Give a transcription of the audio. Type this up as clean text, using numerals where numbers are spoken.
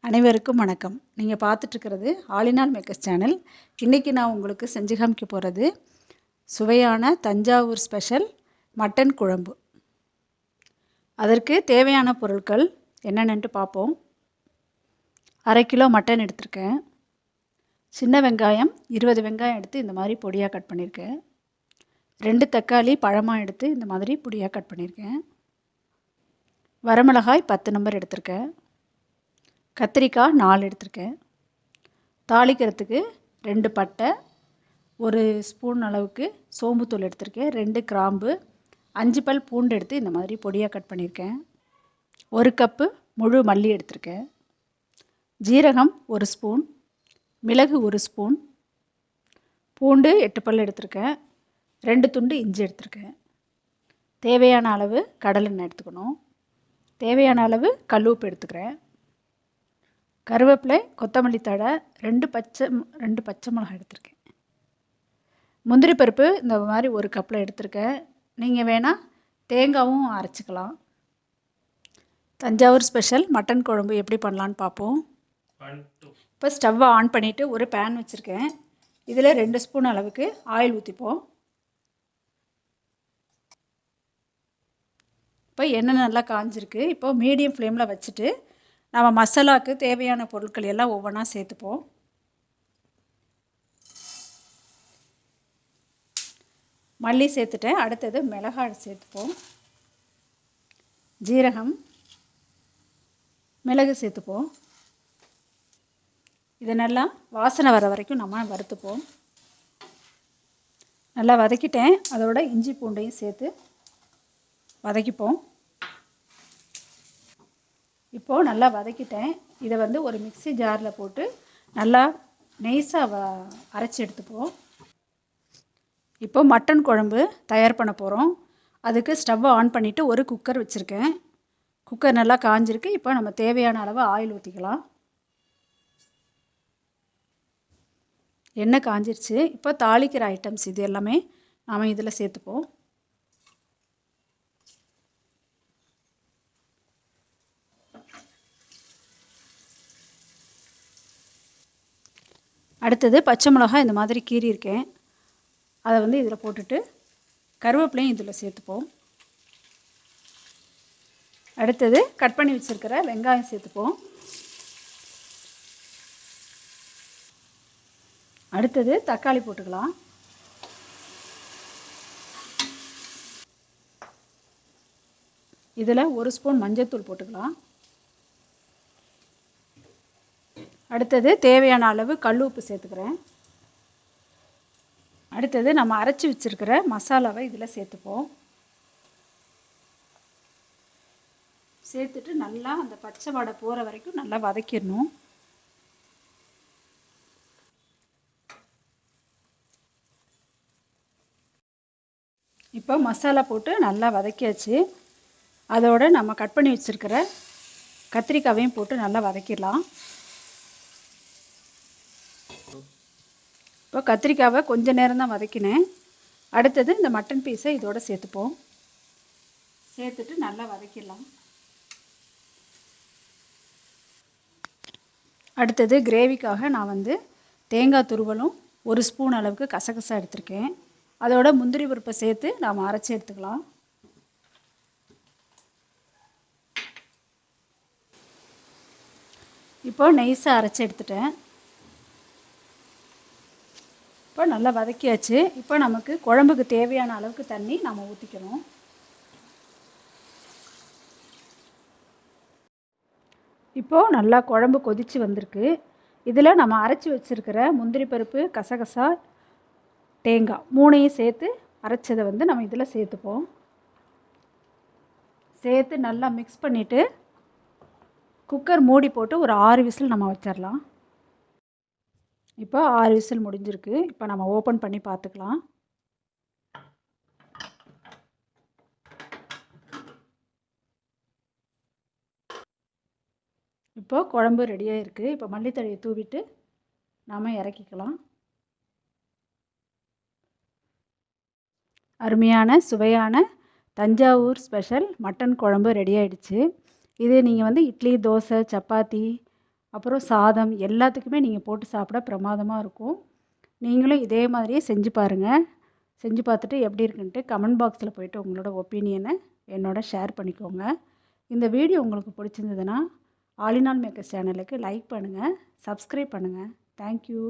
அனைவருக்கும் வணக்கம். நீங்கள் பார்த்துட்ருக்கிறது ஆலினால் மேக்கர்ஸ் சேனல். இன்றைக்கி நான் உங்களுக்கு செஞ்சு காமிக்க போகிறது சுவையான தஞ்சாவூர் ஸ்பெஷல் மட்டன் குழம்பு. அதற்கு தேவையான பொருட்கள் என்னென்னு பார்ப்போம். 1/2 கிலோ மட்டன் எடுத்திருக்கேன். சின்ன வெங்காயம் 20 வெங்காயம் எடுத்து இந்த மாதிரி பொடியாக கட் பண்ணியிருக்கேன். 2 தக்காளி பழமாக எடுத்து இந்த மாதிரி பொடியாக கட் பண்ணியிருக்கேன். வரமிளகாய் 10 நம்பர் எடுத்திருக்கேன். கத்திரிக்காய் 4 எடுத்திருக்கேன். தாளிக்கிறதுக்கு 2 பட்டை, 1 ஸ்பூன் அளவுக்கு சோம்புத்தூள் எடுத்திருக்கேன். 2 கிராம்பு, 5 பல் பூண்டு எடுத்து இந்த மாதிரி பொடியாக கட் பண்ணியிருக்கேன். 1 கப்பு முழு மல்லி எடுத்திருக்கேன். ஜீரகம் 1 ஸ்பூன், மிளகு 1 ஸ்பூன், பூண்டு 8 பல் எடுத்திருக்கேன். 2 துண்டு இஞ்சி எடுத்திருக்கேன். தேவையான அளவு கடலெண்ணெய் எடுத்துக்கணும். தேவையான அளவு கல் உப்பு எடுத்துக்கிறேன். கருவேப்பிலை, கொத்தமல்லி தழை, 2 பச்சை மிளகாய் எடுத்திருக்கேன். முந்திரி பருப்பு இந்த மாதிரி 1 கப்பில் எடுத்திருக்கேன். நீங்கள் வேணால் தேங்காயும் அரைச்சிக்கலாம். தஞ்சாவூர் ஸ்பெஷல் மட்டன் குழம்பு எப்படி பண்ணலான்னு பார்ப்போம். இப்போ ஸ்டவ்வை ஆன் பண்ணிவிட்டு ஒரு பேன் வச்சுருக்கேன். இதில் 2 ஸ்பூன் அளவுக்கு ஆயில் ஊற்றிப்போம். இப்போ எண்ணெய் நல்லா காஞ்சிருக்கு. இப்போ மீடியம் ஃப்ளேமில் வச்சுட்டு நம்ம மசாலாவுக்கு தேவையான பொருட்கள் எல்லாம் ஒவ்வொன்றா சேர்த்துப்போம். மல்லி சேர்த்துட்டேன். அடுத்தது மிளகாய் சேர்த்துப்போம். ஜீரகம், மிளகு சேர்த்துப்போம். இதை நல்லா வாசனை வர வரைக்கும் நம்ம வறுத்துப்போம். நல்லா வதக்கிட்டேன். அதோட இஞ்சி பூண்டையும் சேர்த்து வதக்கிப்போம். இப்போது நல்லா வதக்கிட்டேன். இதை ஒரு மிக்ஸி ஜாரில் போட்டு நல்லா நைஸாக அரைச்சி எடுத்துப்போம். இப்போ மட்டன் குழம்பு தயார் பண்ண போகிறோம். அதுக்கு ஸ்டவ்வை ஆன் பண்ணிவிட்டு ஒரு குக்கர் வச்சுருக்கேன். குக்கர் நல்லா காஞ்சிருக்கு. இப்போ நம்ம தேவையான அளவு ஆயில் ஊற்றிக்கலாம். எண்ணெய் காஞ்சிருச்சு. இப்போ தாளிக்கிற ஐட்டம்ஸ் இது எல்லாமே நாம் இதில் சேர்த்துப்போம். அடுத்தது பச்சை மிளகாய் இந்த மாதிரி கீறியிருக்கேன். அதை இதில் போட்டுட்டு கருவேப்பிலையும் இதில் சேர்த்துப்போம். அடுத்தது கட் பண்ணி வச்சுருக்கிற வெங்காயம் சேர்த்துப்போம். அடுத்தது தக்காளி போட்டுக்கலாம். இதில் 1 ஸ்பூன் மஞ்சள்தூள் போட்டுக்கலாம். அடுத்தது தேவையான அளவு கல் உப்பு சேர்த்துக்கிறேன். அடுத்தது நம்ம அரைச்சி வச்சுருக்கிற மசாலாவை இதில் சேர்த்துப்போம். சேர்த்துட்டு நல்லா அந்த பச்சை வாடை போகிற வரைக்கும் நல்லா வதக்கிடணும். இப்போ மசாலா போட்டு நல்லா வதக்கியாச்சு. அதோடு நம்ம கட் பண்ணி வச்சுருக்கிற கத்திரிக்காயையும் போட்டு நல்லா வதக்கிடலாம். இப்போ கத்திரிக்காவை கொஞ்சம் நேரம் தான் வதக்கினேன். அடுத்தது இந்த மட்டன் பீஸை இதோடு சேர்த்துப்போம். சேர்த்துட்டு நல்லா வதக்கிடலாம். அடுத்தது கிரேவிக்காக நான் தேங்காய் துருவலும் 1 ஸ்பூன் அளவுக்கு கசகசா எடுத்திருக்கேன். அதோட முந்திரி பருப்பை சேர்த்து நாம் அரைச்சி எடுத்துக்கலாம். இப்போ நைஸாக அரைச்சி எடுத்துட்டேன். இப்போ நல்லா வதக்கியாச்சு. இப்போ நமக்கு குழம்புக்கு தேவையான அளவுக்கு தண்ணி நம்ம ஊற்றிக்கணும். இப்போது நல்லா குழம்பு கொதித்து வந்திருக்கு. இதில் நம்ம அரைச்சி வச்சுருக்கிற முந்திரி பருப்பு, கசகசா, தேங்காய் 3ஐயும் சேர்த்து அரைச்சதை நம்ம இதில் சேர்த்துப்போம். சேர்த்து நல்லா மிக்ஸ் பண்ணிவிட்டு குக்கர் மூடி போட்டு ஒரு 6 விசில் நம்ம வச்சிடலாம். இப்போ 6 விசில் முடிஞ்சிருக்கு. இப்போ நம்ம ஓப்பன் பண்ணி பார்த்துக்கலாம். இப்போ குழம்பு ரெடியாக இருக்குது. இப்போ மல்லித்தழையை தூவிட்டு நாம் இறக்கிக்கலாம். அருமையான சுவையான தஞ்சாவூர் ஸ்பெஷல் மட்டன் குழம்பு ரெடி ஆயிடுச்சு. இது நீங்கள் வந்து இட்லி, தோசை, சப்பாத்தி, அப்புறம் சாதம் எல்லாத்துக்குமே நீங்கள் போட்டு சாப்பிட பிரமாதமாக இருக்கும். நீங்களும் இதே மாதிரியே செஞ்சு பாருங்கள். செஞ்சு பார்த்துட்டு எப்படி இருக்குன்ட்டு கமெண்ட் பாக்ஸில் போய்ட்டு உங்களோட ஒப்பீனியனை என்னோட ஷேர் பண்ணிக்கோங்க. இந்த வீடியோ உங்களுக்கு பிடிச்சிருந்ததுன்னா ஆல் இன் ஆல் மேக்கர்ஸ் சேனலுக்கு லைக் பண்ணுங்கள், சப்ஸ்கிரைப் பண்ணுங்கள். தேங்க்யூ.